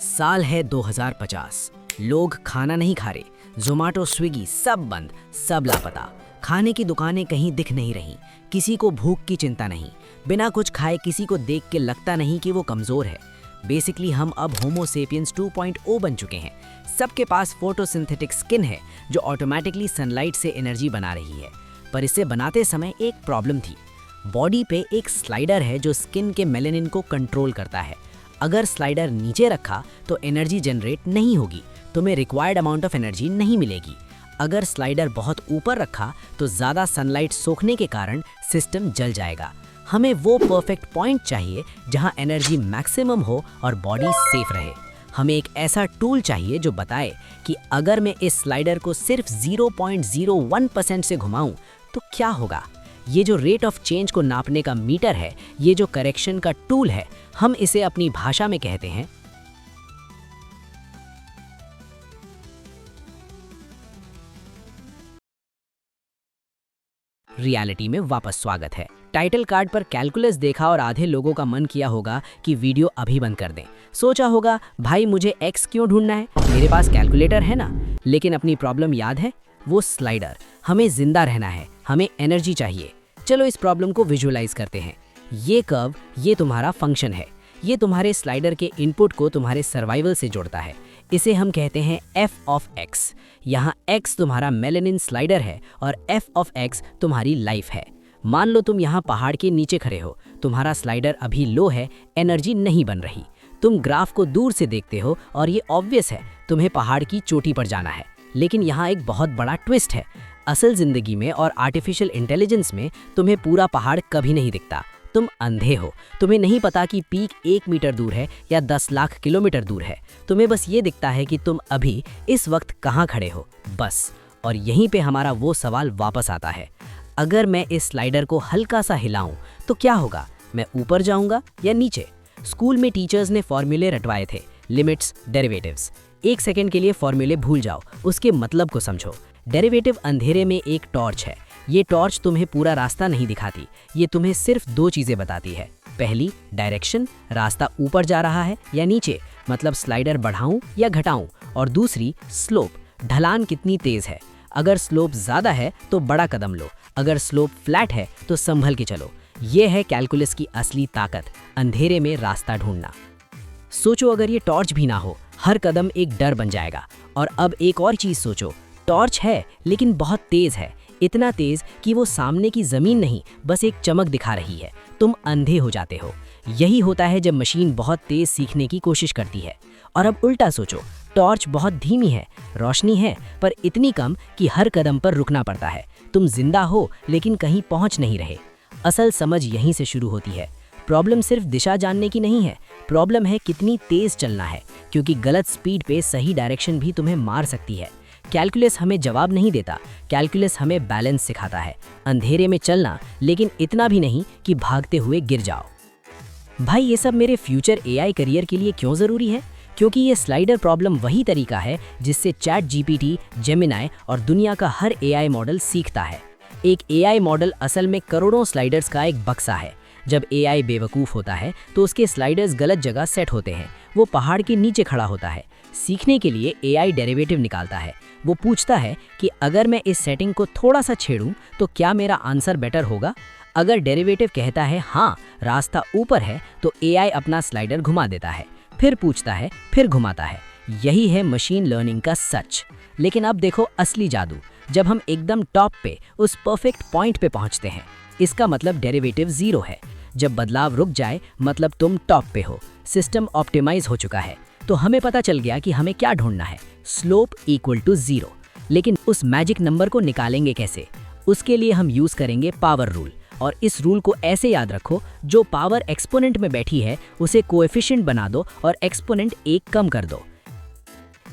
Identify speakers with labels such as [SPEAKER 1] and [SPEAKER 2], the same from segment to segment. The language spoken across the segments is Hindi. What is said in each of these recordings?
[SPEAKER 1] साल है 2050। लोग खाना नहीं खा रहे, जोमेटो स्विगी सब बंद, सब लापता। खाने की दुकानें कहीं दिख नहीं रही, किसी को भूख की चिंता नहीं। बिना कुछ खाए किसी को देख के लगता नहीं कि वो कमज़ोर है। बेसिकली हम अब होमो सेपियंस 2.0 बन चुके हैं। सबके पास फोटोसिंथेटिक स्किन है जो ऑटोमेटिकली सनलाइट से एनर्जी बना रही है। पर इसे बनाते समय एक प्रॉब्लम थी। बॉडी पे एक स्लाइडर है जो स्किन के मेलेनिन को कंट्रोल करता है। अगर स्लाइडर नीचे रखा तो एनर्जी जनरेट नहीं होगी, तुम्हें रिक्वायर्ड अमाउंट ऑफ एनर्जी नहीं मिलेगी। अगर स्लाइडर बहुत ऊपर रखा तो ज़्यादा सनलाइट सोखने के कारण सिस्टम जल जाएगा। हमें वो परफेक्ट पॉइंट चाहिए जहां एनर्जी मैक्सिमम हो और बॉडी सेफ रहे। हमें एक ऐसा टूल चाहिए जो बताए कि अगर मैं इस स्लाइडर को सिर्फ 0.01% से घुमाऊं तो क्या होगा। ये जो रेट ऑफ चेंज को नापने का मीटर है, ये जो करेक्शन का टूल है, हम इसे अपनी भाषा में कहते हैं रियलिटी में वापस स्वागत है। टाइटल कार्ड पर कैलकुलस देखा और आधे लोगों का मन किया होगा कि वीडियो अभी बंद कर दें। सोचा होगा भाई मुझे एक्स क्यों ढूंढना है, मेरे पास कैलकुलेटर है ना। लेकिन अपनी प्रॉब्लम याद है, वो स्लाइडर। हमें जिंदा रहना है, हमें एनर्जी चाहिए। चलो इस प्रॉब्लम को विजुअलाइज करते हैं। ये कर्व, ये तुम्हारा फंक्शन है। ये तुम्हारे स्लाइडर के इनपुट को तुम्हारे सर्वाइवल से जोड़ता है। इसे हम कहते हैं एफ ऑफ एक्स। यहाँ एक्स तुम्हारा मेलेनिन स्लाइडर है और एफ ऑफ एक्स तुम्हारी लाइफ है। मान लो तुम यहाँ पहाड़ के नीचे खड़े हो, तुम्हारा स्लाइडर अभी लो है, एनर्जी नहीं बन रही। तुम ग्राफ को दूर से देखते हो और ये ऑब्वियस है, तुम्हें पहाड़ की चोटी पर जाना है। लेकिन यहाँ एक बहुत बड़ा ट्विस्ट है। असल जिंदगी में और आर्टिफिशियल इंटेलिजेंस में तुम्हें पूरा पहाड़ कभी नहीं दिखता। तुम अंधे हो, तुम्हें नहीं पता कि पीक 1 मीटर दूर है या 10 लाख किलोमीटर दूर है। तुम्हें बस ये दिखता है कि तुम अभी इस वक्त कहाँ खड़े हो, बस। और यहीं पे हमारा वो सवाल वापस आता है, अगर मैं इस स्लाइडर को हल्का सा हिलाऊं तो क्या होगा? मैं ऊपर जाऊंगा या नीचे? स्कूल में टीचर्स ने फॉर्मूले रटवाए थे, लिमिट्स, डेरिवेटिव्स। 1 सेकंड के लिए फॉर्मूले भूल जाओ, उसके मतलब को समझो। डेरिवेटिव अंधेरे में एक टॉर्च है। ये टॉर्च तुम्हें पूरा रास्ता नहीं दिखाती, ये तुम्हें सिर्फ 2 चीजें बताती है। पहली, डायरेक्शन, रास्ता ऊपर जा रहा है या नीचे, मतलब स्लाइडर बढ़ाऊं या घटाऊं। और दूसरी, स्लोप, ढलान कितनी तेज है। अगर स्लोप ज्यादा है तो बड़ा कदम लो, अगर स्लोप फ्लैट है तो संभल के चलो। ये है कैलकुलस की असली ताकत, अंधेरे में रास्ता ढूंढना। सोचो अगर ये टॉर्च भी ना हो, हर कदम एक डर बन जाएगा। और अब एक और चीज सोचो, टॉर्च है लेकिन बहुत तेज है, इतना तेज कि वो सामने की जमीन नहीं, बस एक चमक दिखा रही है। तुम अंधे हो जाते हो। यही होता है जब मशीन बहुत तेज सीखने की कोशिश करती है। और अब उल्टा सोचो, टॉर्च बहुत धीमी है, रोशनी है पर इतनी कम कि हर कदम पर रुकना पड़ता है। तुम जिंदा हो लेकिन कहीं पहुंच नहीं रहे। असल समझ यहीं से शुरू होती है। प्रॉब्लम सिर्फ दिशा जानने की नहीं है, प्रॉब्लम है कितनी तेज चलना है, क्योंकि गलत स्पीड पे सही डायरेक्शन भी तुम्हें मार सकती है। कैलकुलस हमें जवाब नहीं देता, कैलकुलस हमें बैलेंस सिखाता है। अंधेरे में चलना, लेकिन इतना भी नहीं कि भागते हुए गिर जाओ। भाई ये सब मेरे फ्यूचर एआई करियर के लिए क्यों ज़रूरी है? क्योंकि ये स्लाइडर प्रॉब्लम वही तरीका है जिससे चैट जीपीटी, जेमिनाई और दुनिया का हर एआई मॉडल सीखता है। एक एआई मॉडल असल में करोड़ों स्लाइडर्स का एक बक्सा है। जब एआई बेवकूफ़ होता है तो उसके स्लाइडर्स गलत जगह सेट होते हैं। वो पहाड़ के नीचे खड़ा होता है। सीखने के लिए एआई डेरिवेटिव निकालता है। वो पूछता है कि अगर मैं इस सेटिंग को थोड़ा सा छेड़ूं तो क्या मेरा आंसर बेटर होगा? अगर डेरिवेटिव कहता है हाँ, रास्ता ऊपर है, तो एआई अपना स्लाइडर घुमा देता है, फिर पूछता है, फिर घुमाता है। यही है मशीन लर्निंग का सच। लेकिन अब देखो असली जादू, जब हम एकदम टॉप पे उस परफेक्ट पॉइंट पे पहुंचते हैं, इसका मतलब डेरिवेटिव 0 है। जब बदलाव रुक जाए मतलब तुम टॉप पे हो, सिस्टम ऑप्टिमाइज हो चुका है। तो हमें पता चल गया कि हमें क्या ढूंढना है, स्लोप इक्वल टू 0। लेकिन उस मैजिक नंबर को निकालेंगे कैसे? उसके लिए हम यूज करेंगे पावर रूल। और इस रूल को ऐसे याद रखो, जो पावर एक्सपोनेंट में बैठी है उसे कोएफिशिएंट बना दो और एक्सपोनेंट 1 कम कर दो।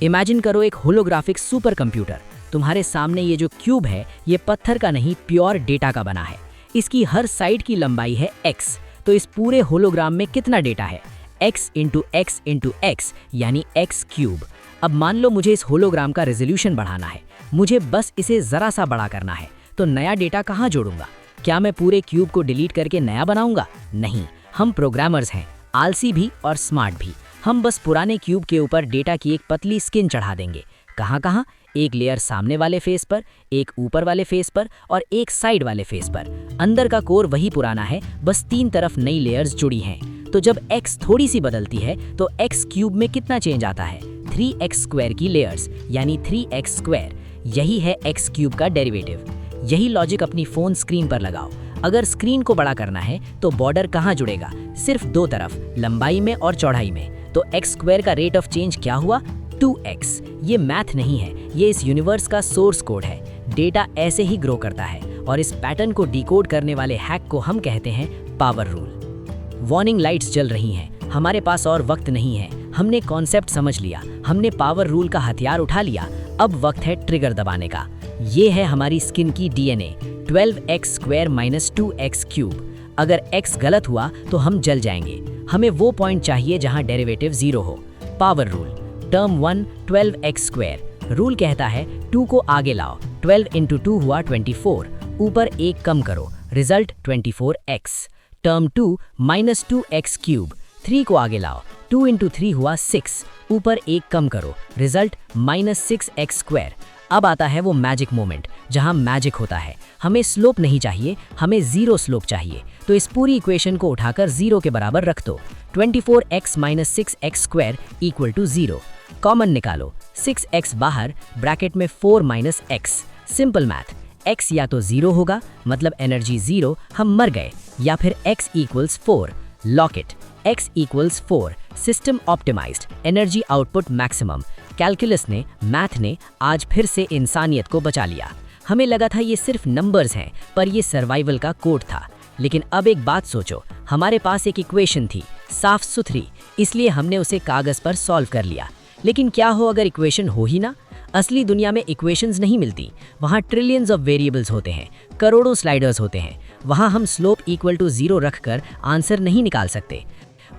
[SPEAKER 1] इमेजिन करो एक होलोग्राफिक सुपर कंप्यूटर। तुम्हारे सामने ये जो क्यूब है, ये पत्थर का नहीं, प्योर डेटा का बना है। इसकी हर साइड की लंबाई है x। तो इस पूरे होलोग्राम में कितना डेटा है? x into x into x, यानी x क्यूब। अब मान लो मुझे इस होलोग्राम का रेजोल्यूशन बढ़ाना है, मुझे बस इसे जरा सा बड़ा करना है। तो नया डेटा कहाँ जोड़ूंगा? क्या मैं पूरे क्यूब को डिलीट करके नया बनाऊंगा? नहीं, हम प्रोग्रामर्स हैं, आलसी भी और स्मार्ट भी। हम बस पुराने क्यूब के ऊपर डेटा की एक पतली स्किन चढ़ा देंगे। कहाँ कहाँ? एक लेयर सामने वाले फेस पर, एक ऊपर वाले फेस पर और एक साइड वाले फेस पर। अंदर का कोर वही पुराना है, बस 3 तरफ नई लेयर्स जुड़ी हैं। तो जब x थोड़ी सी बदलती है तो x क्यूब में कितना चेंज आता है? 3x स्क्वायर की लेयर्स, यानी 3x स्क्वायर। यही है x क्यूब का डेरिवेटिव। यही लॉजिक अपनी फोन स्क्रीन पर लगाओ। अगर स्क्रीन को बड़ा करना है तो बॉर्डर कहाँ जुड़ेगा? सिर्फ 2 तरफ, लंबाई में और चौड़ाई में। तो x स्क्वायर का रेट ऑफ चेंज क्या हुआ? 2x। ये मैथ नहीं है, ये इस यूनिवर्स का सोर्स कोड है। डेटा ऐसे ही ग्रो करता है और इस पैटर्न को डिकोड करने वाले हैक को हम कहते हैं पावर रूल। वार्निंग लाइट्स जल रही हैं, हमारे पास और वक्त नहीं है। हमने कॉन्सेप्ट समझ लिया, हमने पावर रूल का हथियार उठा लिया। अब वक्त है ट्रिगर दबाने का। ये है हमारी स्किन की DNA, 12x square minus 2x cube. अगर x गलत हुआ तो हम जल जाएंगे। हमें वो पॉइंट चाहिए जहां डेरिवेटिव 0 हो। Power rule. Term 1 12x square. Rule कहता है 2 को आगे लाओ, 12 इंटू 2 हुआ 24, ऊपर 1 कम करो, result 24x। Term 2 minus 2x cube. 3 को आगे लाओ, 2 इंटू 3 हुआ 6, ऊपर 1 कम करो, रिजल्ट माइनस 6x स्क्वायर। अब आता है वो मैजिक मोमेंट जहां मैजिक होता है। हमें स्लोप नहीं चाहिए, हमें 0 स्लोप चाहिए। तो इस पूरी इक्वेशन को उठाकर 0 के बराबर रख दो। 24x minus 6x square equal to 0। Common निकालो, 6x बाहर, ब्रैकेट में 4 minus x। Simple math, x या तो 0 होगा, मतलब एनर्जी 0, हम मर गए, या फिर x equals 4। Lock it, x equals 4, system optimized, energy output maximum. Calculus ने, मैथ ने आज फिर से इंसानियत को बचा लिया। हमें लगा था ये सिर्फ नंबर्स हैं, पर ये सर्वाइवल का कोड था। लेकिन अब एक बात सोचो, हमारे पास एक इक्वेशन थी, साफ सुथरी, इसलिए हमने उसे कागज पर सॉल्व कर लिया। लेकिन क्या हो अगर इक्वेशन हो ही ना? असली दुनिया में इक्वेशंस नहीं मिलती, वहाँ ट्रिलियंस ऑफ वेरिएबल्स होते हैं, करोड़ों स्लाइडर्स होते हैं। वहाँ हम स्लोप इक्वल टू 0 रखकर आंसर नहीं निकाल सकते।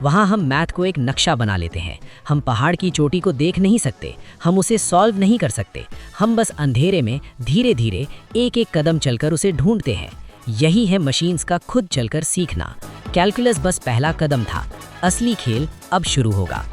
[SPEAKER 1] वहाँ हम मैथ को एक नक्शा बना लेते हैं। हम पहाड़ की चोटी को देख नहीं सकते, हम उसे सॉल्व नहीं कर सकते। हम बस अंधेरे में धीरे धीरे एक एक कदम चलकर उसे ढूंढते हैं। यही है मशीन्स का खुद चलकर सीखना। कैलकुलस बस पहला कदम था, असली खेल अब शुरू होगा।